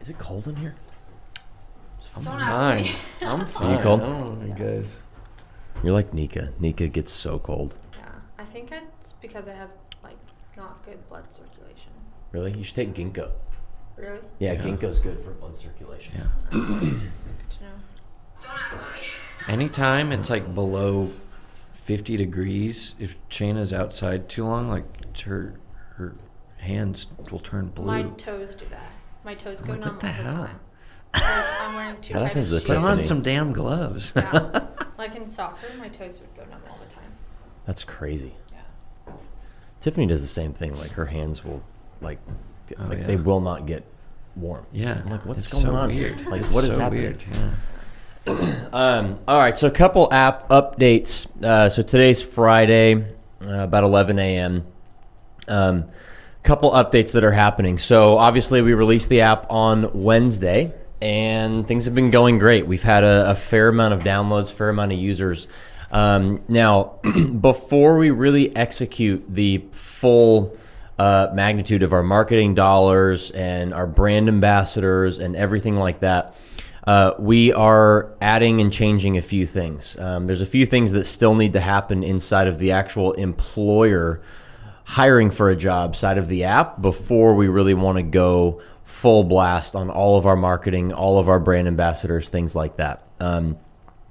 Is it cold in here? I'm fine. I'm fine. Are you cold? I don't know, you guys. You're like Nika. Nika gets so cold. Yeah, I think it's because I have like not good blood circulation. Really? You should take ginkgo. Really? Yeah, ginkgo's good for blood circulation. Yeah. It's good to know. Anytime it's like below 50 degrees, if Shayna's outside too long, like her hands will turn blue. My toes do that. My toes go like, numb what the all the hell? time. I'm wearing too That tight happens of to shoes. Put on Tiffany's. some damn gloves. Yeah. Like in soccer, my toes would go numb all the time. That's crazy. Yeah. Tiffany does the same thing. Like her hands will, like Oh, yeah. they will not get warm. Yeah. I'm like, what's It's going so on weird. here? Like, It's what is so happening? weird, yeah. All right, so a couple app updates. So today's Friday, about 11 a.m. Couple updates that are happening. So obviously we released the app on Wednesday, and things have been going great. We've had a fair amount of downloads, fair amount of users. Now, before we really execute the full magnitude of our marketing dollars and our brand ambassadors and everything like that, we are adding and changing a few things. There's a few things that still need to happen inside of the actual employer hiring for a job side of the app before we really want to go full blast on all of our marketing, all of our brand ambassadors, things like that. And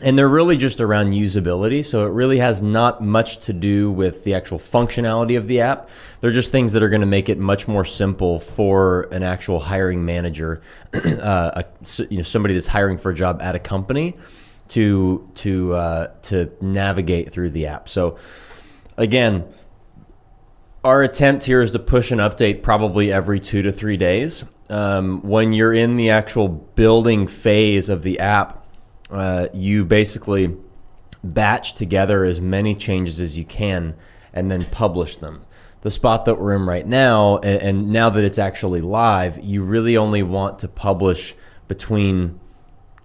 they're really just around usability. So it really has not much to do with the actual functionality of the app. They're just things that are going to make it much more simple for an actual hiring manager, somebody that's hiring for a job at a company to navigate through the app. So again, our attempt here is to push an update probably every 2 to 3 days. When you're in the actual building phase of the app, you basically batch together as many changes as you can and then publish them. The spot that we're in right now, and now that it's actually live, you really only want to publish between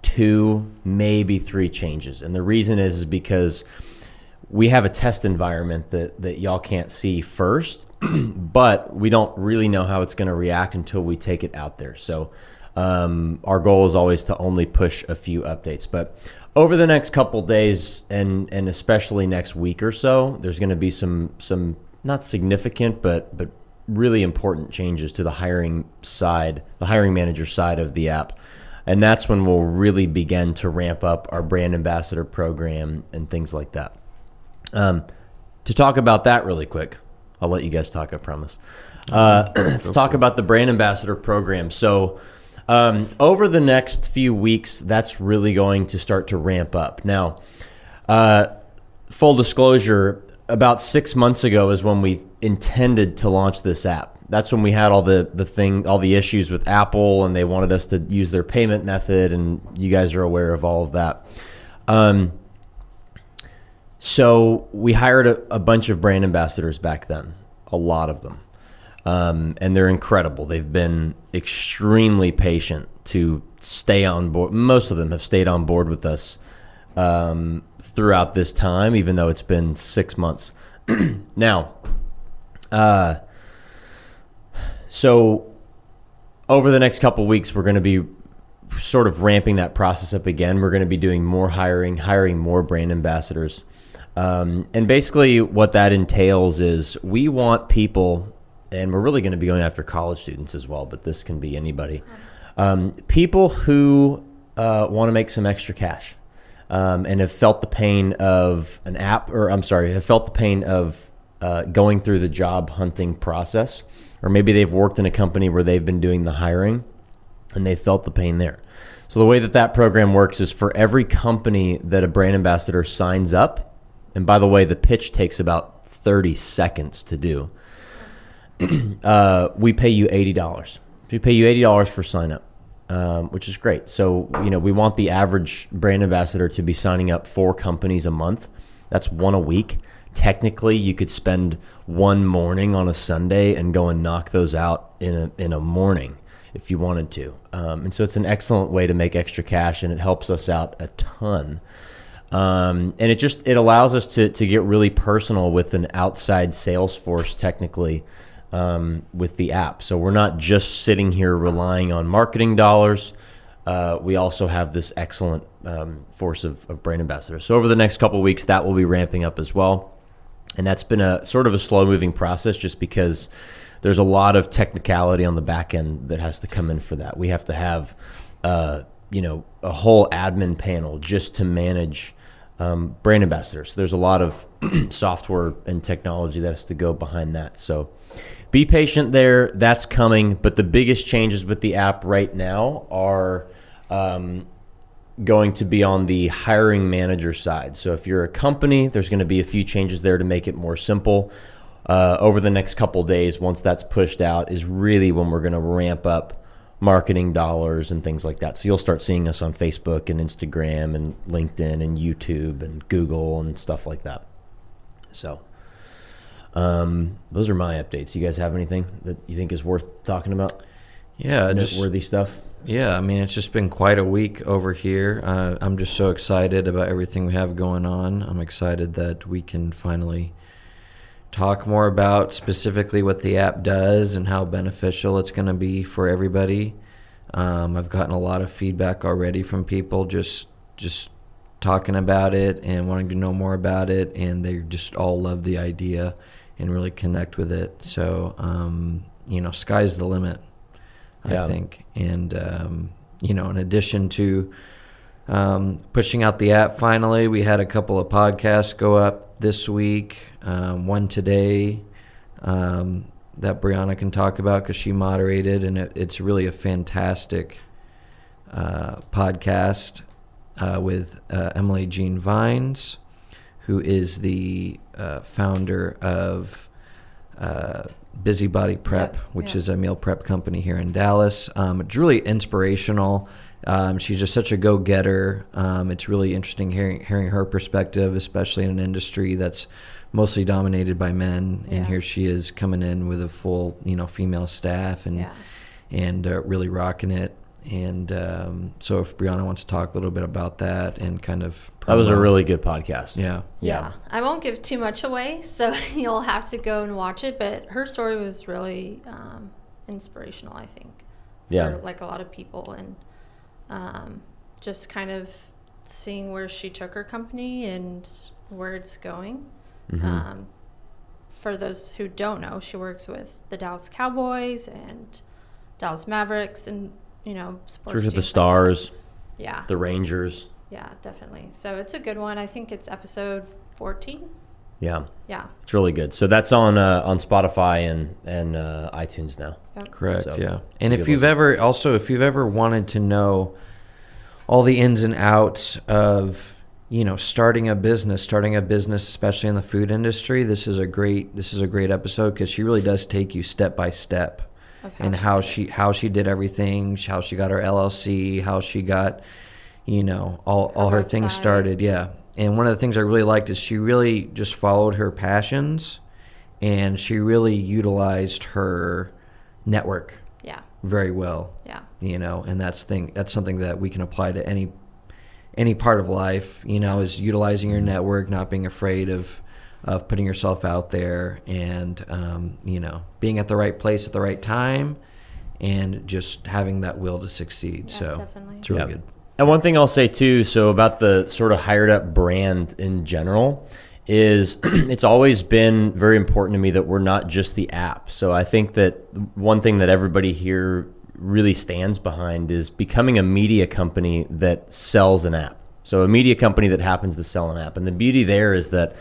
2, maybe 3 changes. And the reason is because we have a test environment that y'all can't see first, but we don't really know how it's going to react until we take it out there. So our goal is always to only push a few updates. But over the next couple days, and especially next week or so, there's going to be some not significant, but really important changes to the hiring side, the hiring manager side of the app. And that's when we'll really begin to ramp up our brand ambassador program and things like that. To talk about that really quick, I'll let you guys talk, I promise. Let's talk about the brand ambassador program. So over the next few weeks, that's really going to start to ramp up. Now, full disclosure, about 6 months ago is when we intended to launch this app. That's when we had all the issues with Apple, and they wanted us to use their payment method, and you guys are aware of all of that. So we hired a bunch of brand ambassadors back then, a lot of them. And they're incredible. They've been extremely patient to stay on board. Most of them have stayed on board with us throughout this time, even though it's been 6 months. Now, so over the next couple weeks, we're going to be sort of ramping that process up again. We're going to be doing more hiring more brand ambassadors. And basically what that entails is we want people, and we're really going to be going after college students as well, but this can be anybody, people who want to make some extra cash and have felt the pain of have felt the pain of going through the job hunting process, or maybe they've worked in a company where they've been doing the hiring and they felt the pain there. So the way that program works is for every company that a brand ambassador signs up, and by the way, the pitch takes about 30 seconds to do, we pay you $80. We pay you $80 for sign up, which is great. So, we want the average brand ambassador to be signing up 4 companies a month. That's 1 a week. Technically, you could spend one morning on a Sunday and go and knock those out in a morning if you wanted to. And so it's an excellent way to make extra cash, and it helps us out a ton. And it allows us to get really personal with an outside sales force technically with the app. So we're not just sitting here relying on marketing dollars. We also have this excellent force of brand ambassadors. So over the next couple of weeks, that will be ramping up as well. And that's been a sort of a slow moving process just because there's a lot of technicality on the back end that has to come in for that. We have to have, a whole admin panel just to manage brand ambassadors. There's a lot of software and technology that has to go behind that. So be patient there. That's coming. But the biggest changes with the app right now are going to be on the hiring manager side. So if you're a company, there's going to be a few changes there to make it more simple. Over the next couple of days, once that's pushed out, is really when we're going to ramp up marketing dollars and things like that. So you'll start seeing us on Facebook and Instagram and LinkedIn and YouTube and Google and stuff like that. So those are my updates. You guys have anything that you think is worth talking about? Yeah, noteworthy stuff. Yeah, I mean, it's just been quite a week over here. I'm just so excited about everything we have going on. I'm excited that we can finally talk more about specifically what the app does and how beneficial it's going to be for everybody. I've gotten a lot of feedback already from people just talking about it and wanting to know more about it, and they just all love the idea and really connect with it. So, sky's the limit, I think. And, in addition to pushing out the app finally, we had a couple of podcasts go up this week, one today that Brieonna can talk about because she moderated, and it's really a fantastic podcast with Emily Jean Vines, who is the founder of Busybody Prep, which is a meal prep company here in Dallas. It's really inspirational. She's just such a go-getter. It's really interesting hearing her perspective, especially in an industry that's mostly dominated by men. And here she is coming in with a full, female staff and really rocking it. And so if Brieonna wants to talk a little bit about that and kind of that was a really good podcast. Yeah. I won't give too much away, so you'll have to go and watch it. But her story was really inspirational, I think, for like a lot of people, and just kind of seeing where she took her company and where it's going. Mm-hmm. For those who don't know, she works with the Dallas Cowboys and Dallas Mavericks and sports teams. The Stars. Like the Rangers. Yeah, definitely. So it's a good one. I think it's episode 14. Yeah. It's really good. So that's on Spotify and iTunes now. Yep. Correct. So yeah. And if you've ever wanted to know all the ins and outs of starting a business, especially in the food industry, this is a great episode because she really does take you step by step. And how she did everything, how she got her LLC, how she got, all her things started. Yeah. And one of the things I really liked is she really just followed her passions, and she really utilized her network. Yeah. Very well. Yeah. And that's something that we can apply to any part of life, is utilizing your network, not being afraid of putting yourself out there, and being at the right place at the right time, and just having that will to succeed. Yeah, so definitely. it's really good. And one thing I'll say too, so about the sort of HiredUp brand in general, is it's always been very important to me that we're not just the app. So I think that one thing that everybody here really stands behind is becoming a media company that sells an app. So a media company that happens to sell an app. And the beauty there is that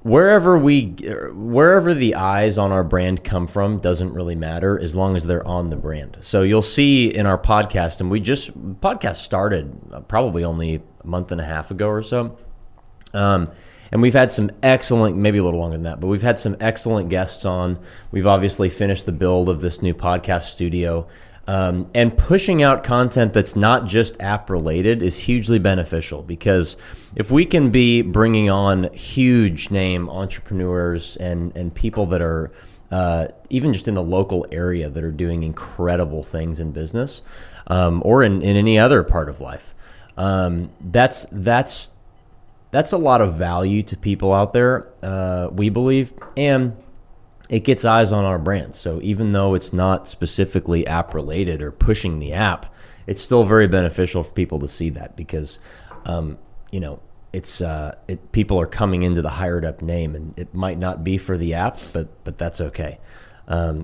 wherever the eyes on our brand come from doesn't really matter as long as they're on the brand. So you'll see in our podcast, and podcast started probably only a month and a half ago or so. And we've had some excellent, maybe a little longer than that, but we've had some excellent guests on. We've obviously finished the build of this new podcast studio. And pushing out content that's not just app related is hugely beneficial, because if we can be bringing on huge name entrepreneurs and people that are even just in the local area that are doing incredible things in business or in any other part of life, that's a lot of value to people out there, we believe. And it gets eyes on our brand. So even though it's not specifically app related or pushing the app, it's still very beneficial for people to see that because, people are coming into the HiredUp name, and it might not be for the app, but that's okay.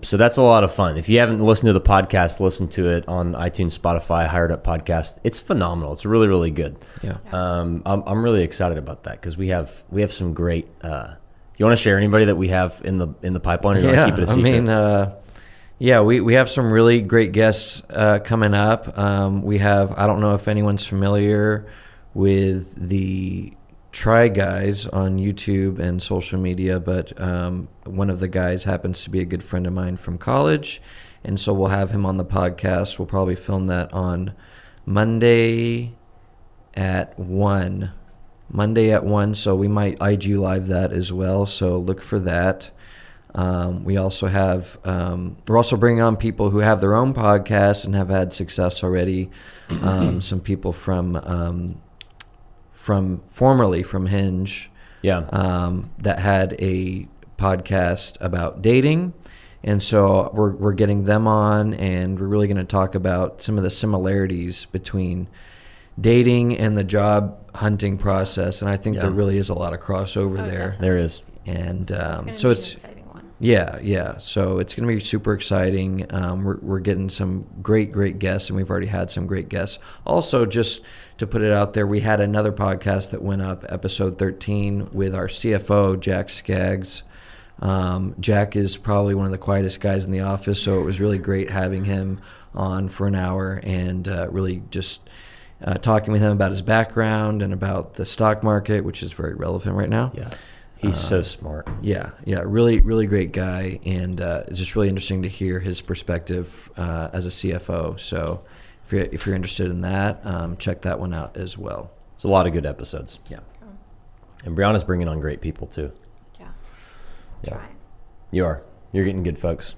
So that's a lot of fun. If you haven't listened to the podcast, listen to it on iTunes, Spotify, HiredUp podcast. It's phenomenal. It's really, really good. Yeah. I'm really excited about that because we have some great. You want to share anybody that we have in the pipeline? Or you want to keep it a secret? We have some really great guests coming up. We have, I don't know if anyone's familiar with the Try Guys on YouTube and social media, but one of the guys happens to be a good friend of mine from college, and so we'll have him on the podcast. We'll probably film that on Monday at 1. So we might IG live that as well, so look for that. We also have we're also bringing on people who have their own podcasts and have had success already. Some people from formerly from Hinge, that had a podcast about dating, and so we're getting them on, and we're really going to talk about some of the similarities between dating and the job hunting process, and I think there really is a lot of crossover there. Definitely. There is, and so it's an exciting one. Yeah. So it's going to be super exciting. We're getting some great guests, and we've already had some great guests. Also, just to put it out there, we had another podcast that went up, episode 13, with our CFO, Jack Skaggs. Jack is probably one of the quietest guys in the office, so it was really great having him on for an hour and really just talking with him about his background and about the stock market, which is very relevant right now. Yeah. He's so smart. Yeah, really, really great guy, and it's just really interesting to hear his perspective as a CFO. So if you're interested in that, check that one out as well. It's a lot of good episodes. Yeah. And Brieonna's bringing on great people too. Yeah. Trying. You are. You're getting good folks.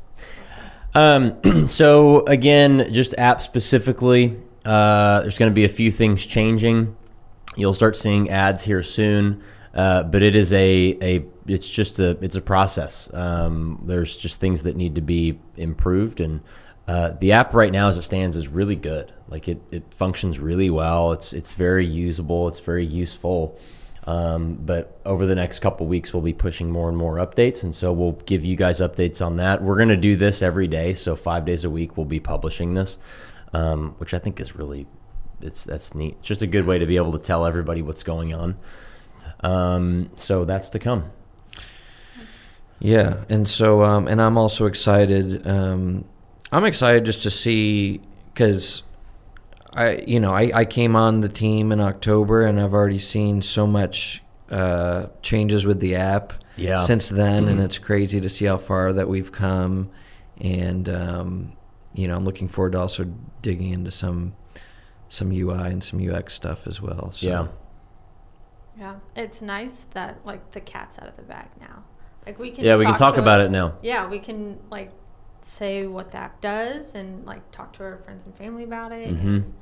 So again, just app specifically, there's going to be a few things changing. You'll start seeing ads here soon. But it is it's a process. There's just things that need to be improved, and the app right now as it stands is really good. Like it functions really well. It's very usable. It's very useful. But over the next couple weeks, we'll be pushing more and more updates, and so we'll give you guys updates on that. We're going to do this every day, so 5 days a week we'll be publishing this, which I think is really that's neat. Just a good way to be able to tell everybody what's going on. So that's to come. Yeah. And so, and I'm also excited. I'm excited just to see, cause I came on the team in October and I've already seen so much, changes with the app since then. And it's crazy to see how far that we've come. And, I'm looking forward to also digging into some UI and some UX stuff as well. So. Yeah, it's nice that the cat's out of the bag now. We can we can talk about it now. Yeah, we can say what the app does and talk to our friends and family about it and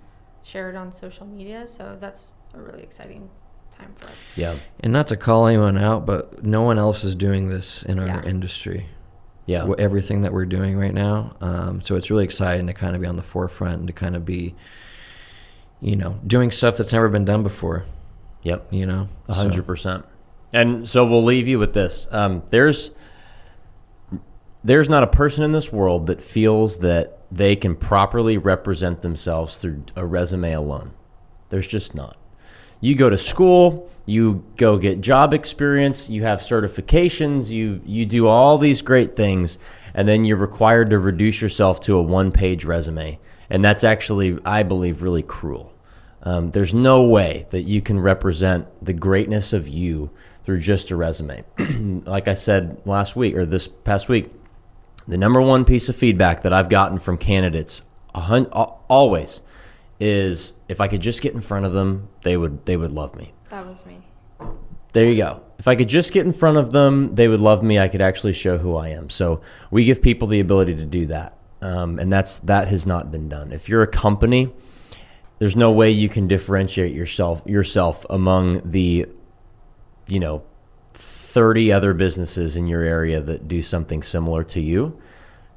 share it on social media. So that's a really exciting time for us. Yeah, and not to call anyone out, but no one else is doing this in our industry. Yeah, everything that we're doing right now. So it's really exciting to kind of be on the forefront and to kind of be, doing stuff that's never been done before. Yep. 100%. And so we'll leave you with this. There's not a person in this world that feels that they can properly represent themselves through a resume alone. There's just not. You go to school, you go get job experience, you have certifications, you do all these great things, and then you're required to reduce yourself to a one-page resume. And that's actually, I believe, really cruel. There's no way that you can represent the greatness of you through just a resume. Like I said last week or this past week, the number one piece of feedback that I've gotten from candidates always is if I could just get in front of them, they would love me. That was me. There you go. If I could just get in front of them, they would love me. I could actually show who I am. So we give people the ability to do that. And that has not been done. If you're a company, there's no way you can differentiate yourself among the, 30 other businesses in your area that do something similar to you.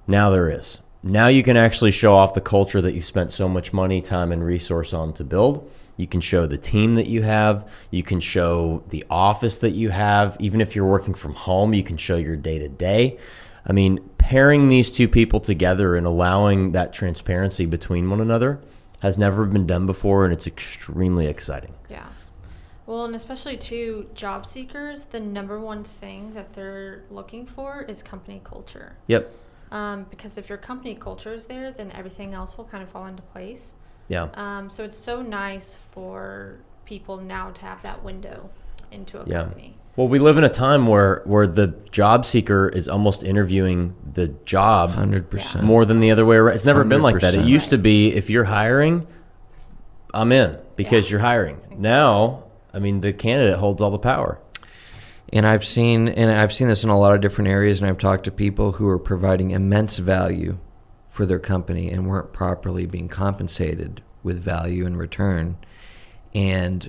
Now there is. Now you can actually show off the culture that you spent so much money, time, and resource on to build. You can show the team that you have. You can show the office that you have. Even if you're working from home, you can show your day-to-day. I mean, pairing these two people together and allowing that transparency between one another has never been done before, and it's extremely exciting. Yeah. Well, and especially to job seekers, the number one thing that they're looking for is company culture. Yep. Because if your company culture is there, then everything else will kind of fall into place. Yeah. So it's so nice for people now to have that window into a company. Well, we live in a time where the job seeker is almost interviewing the job 100% more than the other way around. It's never been like that. It 100%. used to be, if you're hiring, I'm in because you're hiring. Exactly. Now, I mean, the candidate holds all the power. And I've seen this in a lot of different areas, and I've talked to people who are providing immense value for their company and weren't properly being compensated with value in return. And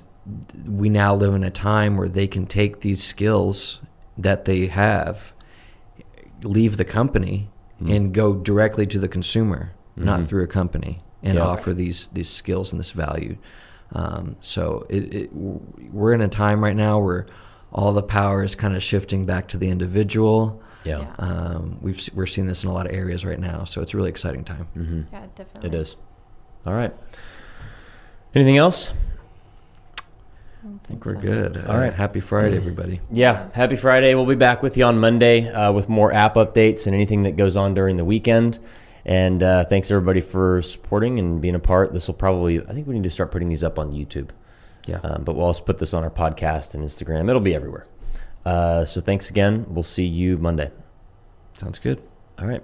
we now live in a time where they can take these skills that they have, leave the company, and go directly to the consumer, not through a company, and offer these skills and this value. So we're in a time right now where all the power is kind of shifting back to the individual. Yeah. We're seeing this in a lot of areas right now, so it's a really exciting time. Mm-hmm. Yeah, definitely. It is. All right. Anything else? I think we're good. All right. Happy Friday, everybody. Yeah. Happy Friday. We'll be back with you on Monday with more app updates and anything that goes on during the weekend. And thanks everybody for supporting and being a part. This will probably, I think we need to start putting these up on YouTube. Yeah. But we'll also put this on our podcast and Instagram. It'll be everywhere. So thanks again. We'll see you Monday. Sounds good. All right.